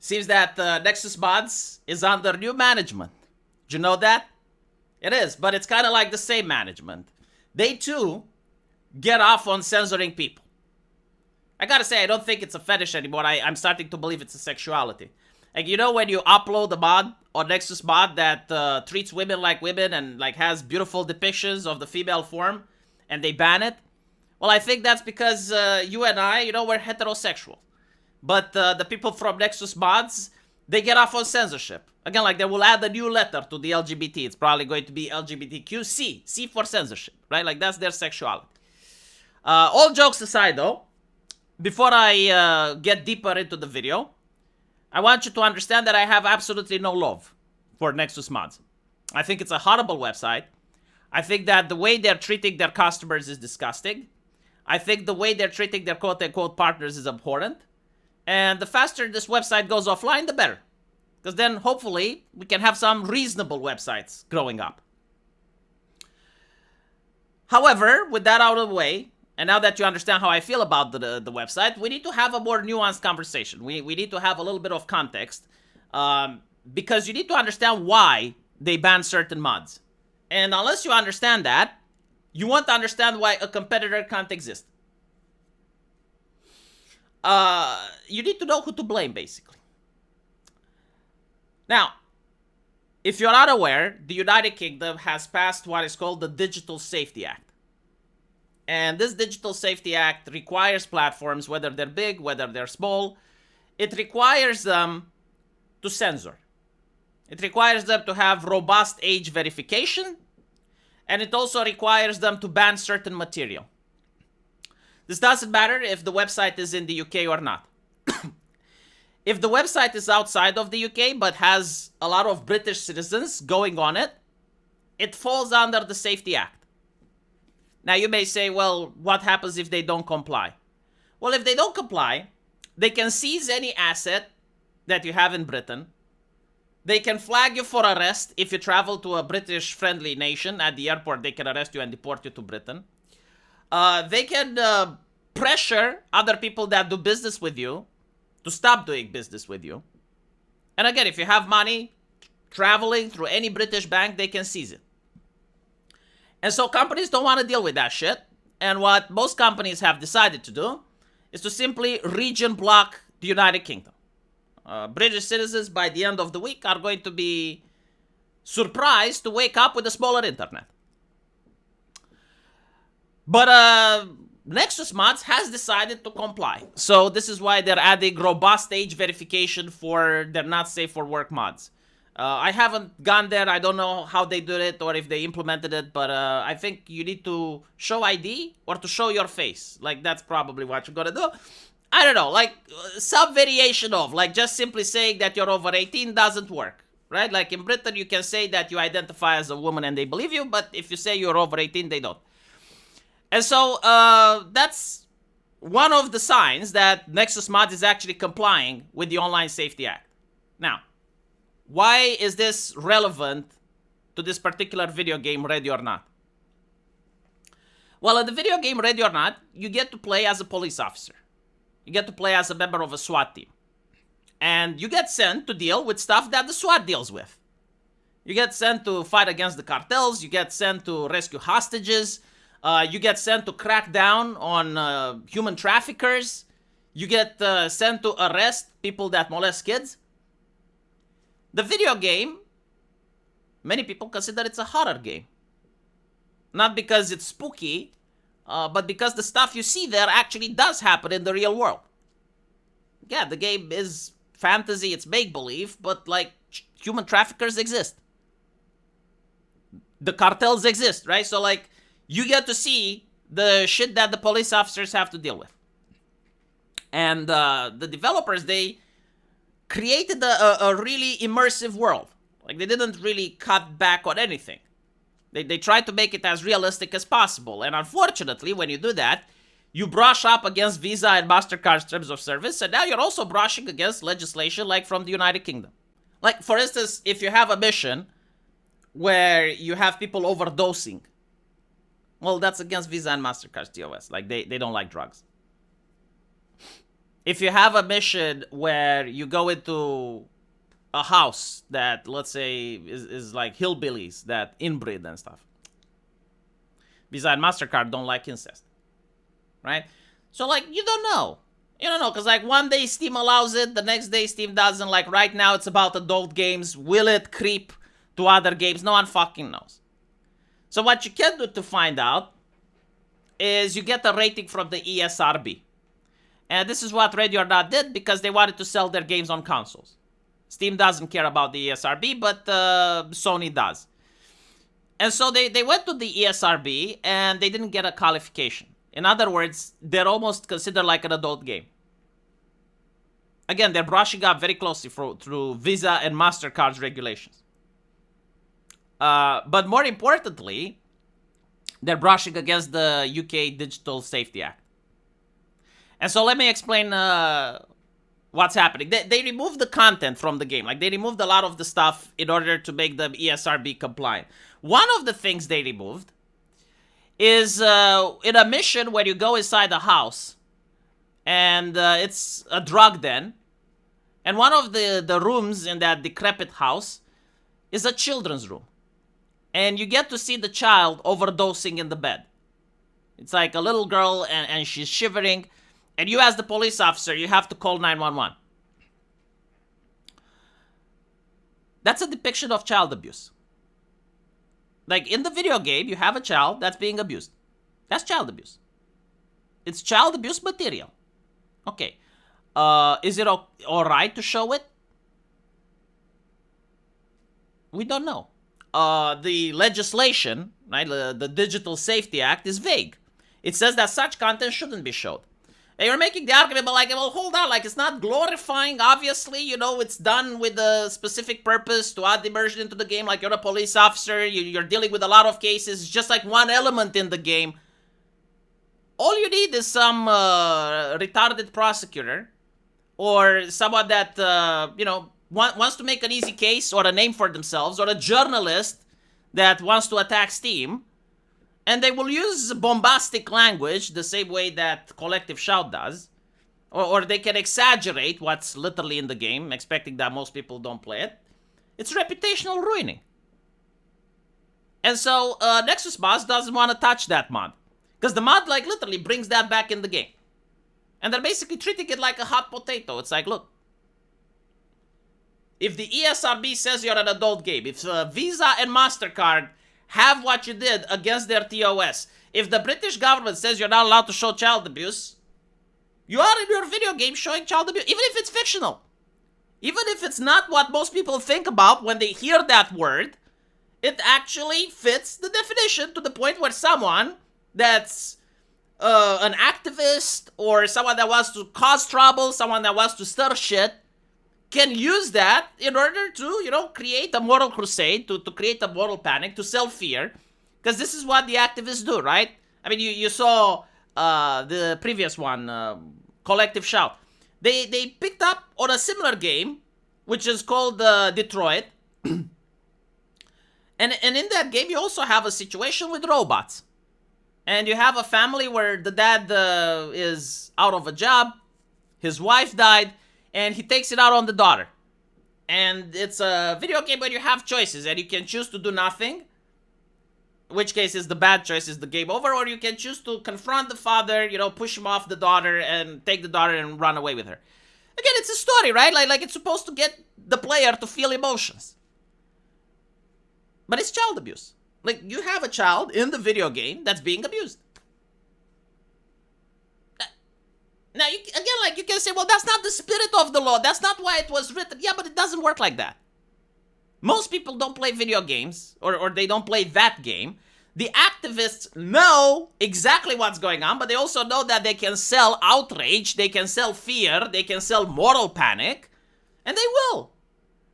Seems that Nexus Mods is under new management. Did you know that? It is, but it's kind of like the same management. They too get off on censoring people. I gotta say, I don't think it's a fetish anymore. I'm starting to believe it's a sexuality. Like, you know when you upload a mod on Nexus Mod that treats women like women and like has beautiful depictions of the female form, and they ban it? Well, I think that's because you and I, we're heterosexual. But the people from Nexus Mods, they get off on censorship. Again, like they will add a new letter to the LGBT. It's probably going to be LGBTQ+C. C for censorship, right? Like that's their sexuality. All jokes aside though, before I get deeper into the video, I want you to understand that I have absolutely no love for Nexus Mods. I think it's a horrible website. I think that the way they're treating their customers is disgusting. I think the way they're treating their quote-unquote partners is abhorrent. And the faster this website goes offline, the better. Because then, hopefully, we can have some reasonable websites growing up. However, with that out of the way, and now that you understand how I feel about the website, we need to have a more nuanced conversation. We need to have a little bit of context. Because you need to understand why they ban certain mods. And unless you understand that, you want to understand why a competitor can't exist. You need to know who to blame, basically. Now, if you're not aware, the United Kingdom has passed what is called the Digital Safety Act. And this Digital Safety Act requires platforms, whether they're big, whether they're small, it requires them to censor. It requires them to have robust age verification, and it also requires them to ban certain material. This doesn't matter if the website is in the UK or not. If the website is outside of the UK but has a lot of British citizens going on it, it falls under the Safety Act. Now you may say, well, what happens if they don't comply? Well, if they don't comply, they can seize any asset that you have in Britain. They can flag you for arrest if you travel to a British-friendly nation. At the airport, they can arrest you and deport you to Britain. They can pressure other people that do business with you to stop doing business with you. And again, if you have money traveling through any British bank, they can seize it. And so companies don't want to deal with that shit. And what most companies have decided to do is to simply region block the United Kingdom. British citizens by the end of the week are going to be surprised to wake up with a smaller internet. But Nexus Mods has decided to comply. So this is why they're adding robust age verification for their not safe for work mods. I haven't gone there. I don't know how they did it or if they implemented it, but I think you need to show ID or to show your face. Like that's probably what you're gonna do. I don't know, like some variation of, like just simply saying that you're over 18 doesn't work, right? Like in Britain, you can say that you identify as a woman and they believe you, but if you say you're over 18, they don't. And so that's one of the signs that Nexus Mods is actually complying with the Online Safety Act. Now, why is this relevant to this particular video game, Ready or Not? Well, in the video game Ready or Not, you get to play as a police officer. You get to play as a member of a SWAT team. And you get sent to deal with stuff that the SWAT deals with. You get sent to fight against the cartels. You get sent to rescue hostages. You get sent to crack down on human traffickers. You get sent to arrest people that molest kids. The video game, many people consider it's a horror game. Not because it's spooky, but because the stuff you see there actually does happen in the real world. Yeah, the game is fantasy, it's make-believe, but like human traffickers exist. The cartels exist, right? So like you get to see the shit that the police officers have to deal with. And the developers, they created a really immersive world. Like they didn't really cut back on anything. They tried to make it as realistic as possible. And unfortunately, when you do that, you brush up against Visa and MasterCard's terms of service, and now you're also brushing against legislation like from the United Kingdom. Like, for instance, if you have a mission where you have people overdosing, well, that's against Visa and MasterCard's TOS. Like, they don't like drugs. if you have a mission where you go into a house that, let's say, is like hillbillies that inbreed and stuff. Besides, MasterCard don't like incest, right? So, like, you don't know. You don't know, because, like, one day Steam allows it, the next day Steam doesn't. Like, right now it's about adult games. Will it creep to other games? No one fucking knows. So what you can do to find out is you get a rating from the ESRB. And this is what Ready or Not did because they wanted to sell their games on consoles. Steam doesn't care about the ESRB, but Sony does. And so they went to the ESRB and they didn't get a qualification. In other words, they're almost considered like an adult game. Again, they're brushing up very closely through Visa and MasterCard's regulations. But more importantly, they're brushing against the UK Digital Safety Act. And so let me explain what's happening. They removed the content from the game. Like, they removed a lot of the stuff in order to make the ESRB compliant. One of the things they removed is in a mission where you go inside a house and it's a drug den. And one of the rooms in that decrepit house is a children's room. And you get to see the child overdosing in the bed. It's like a little girl and she's shivering. And you, as the police officer, you have to call 911. That's a depiction of child abuse. Like, in the video game, you have a child that's being abused. That's child abuse. It's child abuse material. Okay. Is it all right to show it? We don't know. The legislation, right, the Digital Safety Act, is vague. It says that such content shouldn't be showed. And you're making the argument, but like, well, hold on, like, it's not glorifying, obviously, you know, it's done with a specific purpose to add immersion into the game, like you're a police officer, you're dealing with a lot of cases, it's just like one element in the game. All you need is some retarded prosecutor, or someone that, you know, wants to make an easy case, or a name for themselves, or a journalist that wants to attack Steam. And they will use bombastic language the same way that Collective Shout does. Or they can exaggerate what's literally in the game, expecting that most people don't play it. It's reputational ruining. And so Nexus Mods doesn't want to touch that mod. Because the mod, like, literally brings that back in the game. And they're basically treating it like a hot potato. It's like, look. If the ESRB says you're an adult game, if Visa and MasterCard have what you did against their TOS. If the British government says you're not allowed to show child abuse, you are in your video game showing child abuse, even if it's fictional. Even if it's not what most people think about when they hear that word, it actually fits the definition to the point where someone that's an activist or someone that wants to cause trouble, someone that wants to stir shit, can use that in order to, you know, create a moral crusade, to create a moral panic, to sell fear. Because this is what the activists do, right? I mean, you saw the previous one, Collective Shout. They picked up on a similar game, which is called Detroit. And in that game, you also have a situation with robots. And you have a family where the dad is out of a job, his wife died, and he takes it out on the daughter. And it's a video game where you have choices, and you can choose to do nothing, in which case is the bad choice, is the game over, or you can choose to confront the father, you know, push him off the daughter, and take the daughter and run away with her. Again, it's a story, right? Like it's supposed to get the player to feel emotions. But it's child abuse. Like, you have a child in the video game that's being abused. Now, you can say, well, that's not the spirit of the law. That's not why it was written. Yeah, but it doesn't work like that. Most people don't play video games, or they don't play that game. The activists know exactly what's going on, but they also know that they can sell outrage, they can sell fear, they can sell moral panic, and they will.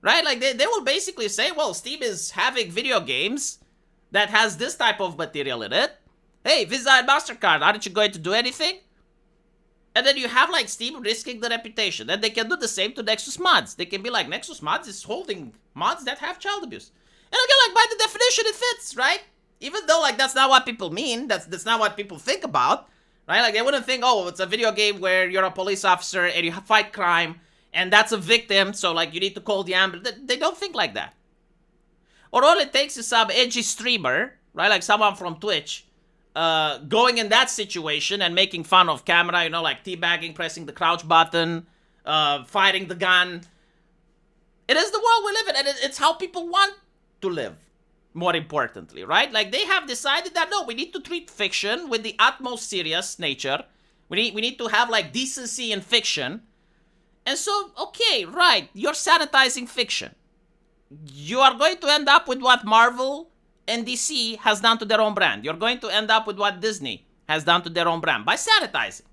Right? Like, they will basically say, well, Steam is having video games that has this type of material in it. Hey, Visa and MasterCard, aren't you going to do anything? And then you have, like, Steam risking the reputation. And they can do the same to Nexus Mods. They can be like, Nexus Mods is holding mods that have child abuse. And again, like, by the definition, it fits, right? Even though, like, that's not what people mean. That's not what people think about, right? Like they wouldn't think, oh, it's a video game where you're a police officer and you fight crime and that's a victim, so like you need to call the ambulance. They don't think like that. Or all it takes is some edgy streamer, right? Like someone from Twitch, going in that situation and making fun of camera, you know, like teabagging, pressing the crouch button, fighting the gun. It is the world we live in, and it's how people want to live, more importantly, right? Like they have decided that, no, we need to treat fiction with the utmost serious nature. We need to have like decency in fiction. And so, okay, right, you're sanitizing fiction. You are going to end up with what Marvel and DC has done to their own brand. You're going to end up with what Disney has done to their own brand by sanitizing.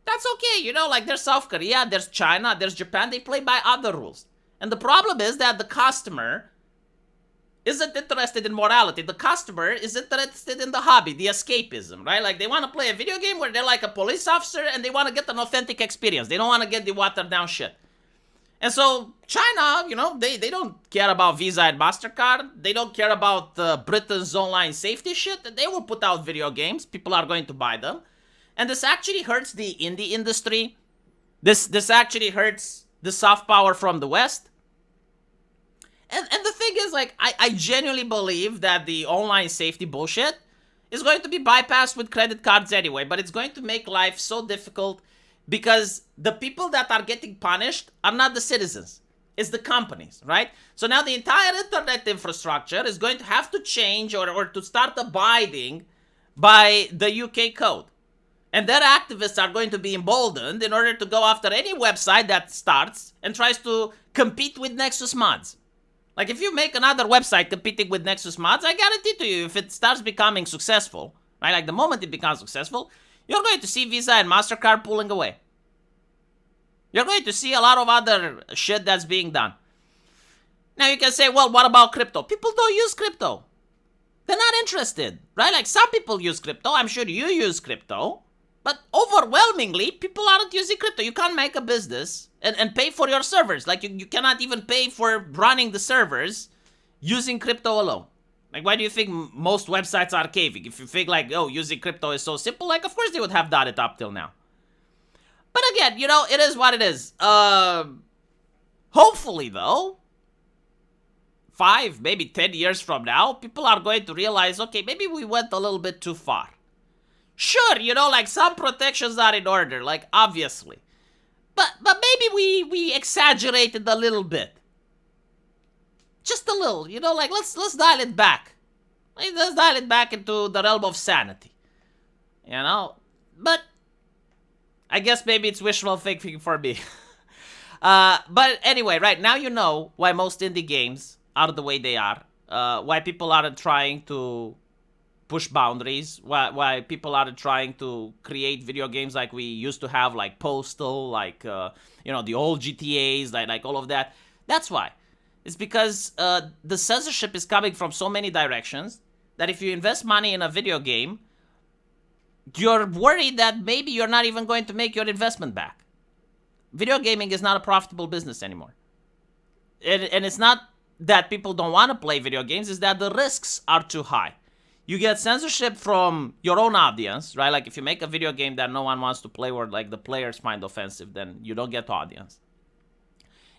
That's okay, you know, like there's South Korea, there's China, there's Japan, they play by other rules. And the problem is that the customer isn't interested in morality. The customer is interested in the hobby, the escapism, right? Like they want to play a video game where they're like a police officer and they want to get an authentic experience. They don't want to get the watered down shit. And so China, you know, they don't care about Visa and MasterCard. They don't care about Britain's online safety shit. They will put out video games. People are going to buy them. And this actually hurts the indie industry. This actually hurts the soft power from the West. And the thing is, like, I genuinely believe that the online safety bullshit is going to be bypassed with credit cards anyway, but it's going to make life so difficult because the people that are getting punished are not the citizens. It's the companies, right? So now the entire internet infrastructure is going to have to change or to start abiding by the UK code. And their activists are going to be emboldened in order to go after any website that starts and tries to compete with Nexus Mods. Like, if you make another website competing with Nexus Mods, I guarantee to you, if it starts becoming successful, right, like the moment it becomes successful, you're going to see Visa and MasterCard pulling away. You're going to see a lot of other shit that's being done. Now, you can say, well, what about crypto? People don't use crypto. They're not interested, right? Like, some people use crypto. I'm sure you use crypto. But overwhelmingly, people aren't using crypto. You can't make a business and pay for your servers. Like, you cannot even pay for running the servers using crypto alone. Like, why do you think most websites are caving? If you think, like, oh, using crypto is so simple, like, of course they would have done it up till now. But again, you know, it is what it is. Hopefully, though, 5, maybe 10 years from now, people are going to realize, okay, maybe we went a little bit too far. Sure, you know, like some protections are in order, like obviously. But maybe we exaggerated a little bit. Just a little, you know, like let's dial it back. Let's dial it back into the realm of sanity. You know? But I guess maybe it's wishful thinking for me. But anyway, right, now you know why most indie games are the way they are. Why people aren't trying to push boundaries, why people are trying to create video games like we used to have, like Postal, like, you know, the old GTAs, like all of that. That's why. It's because the censorship is coming from so many directions that if you invest money in a video game, you're worried that maybe you're not even going to make your investment back. Video gaming is not a profitable business anymore. And it's not that people don't want to play video games, it's that the risks are too high. You get censorship from your own audience, right? Like if you make a video game that no one wants to play or like the players find offensive, then you don't get audience.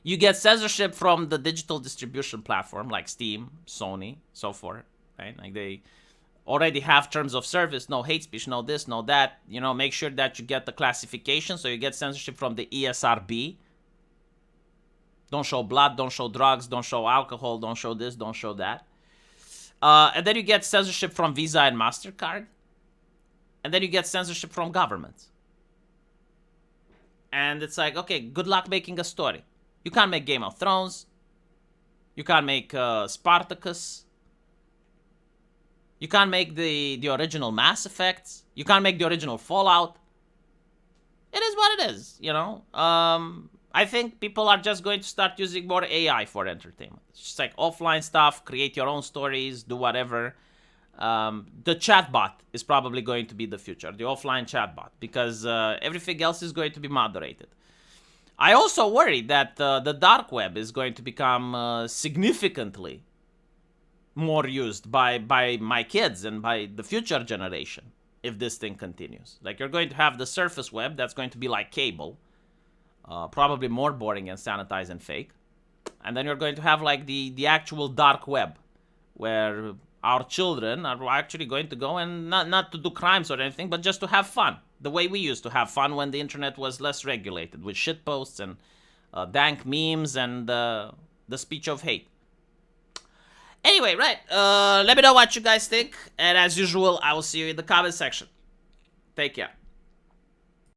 You get censorship from the digital distribution platform like Steam, Sony, so forth, right? Like they already have terms of service, no hate speech, no this, no that. You know, make sure that you get the classification, so you get censorship from the ESRB. Don't show blood, don't show drugs, don't show alcohol, don't show this, don't show that. And then you get censorship from Visa and MasterCard. And then you get censorship from governments. And it's like, okay, good luck making a story. You can't make Game of Thrones. You can't make Spartacus. You can't make the original Mass Effect. You can't make the original Fallout. It is what it is, you know? I think people are just going to start using more AI for entertainment. It's just like offline stuff, create your own stories, do whatever. The chatbot is probably going to be the future, the offline chatbot, because everything else is going to be moderated. I also worry that the dark web is going to become significantly more used by my kids and by the future generation. if this thing continues. Like, you're going to have the surface web that's going to be like cable, probably more boring and sanitized and fake. And then you're going to have like the actual dark web, where our children are actually going to go and not to do crimes or anything, but just to have fun. The way we used to have fun when the internet was less regulated, with shitposts and dank memes and the speech of hate. Anyway, right, let me know what you guys think, and as usual, I will see you in the comment section. Take care.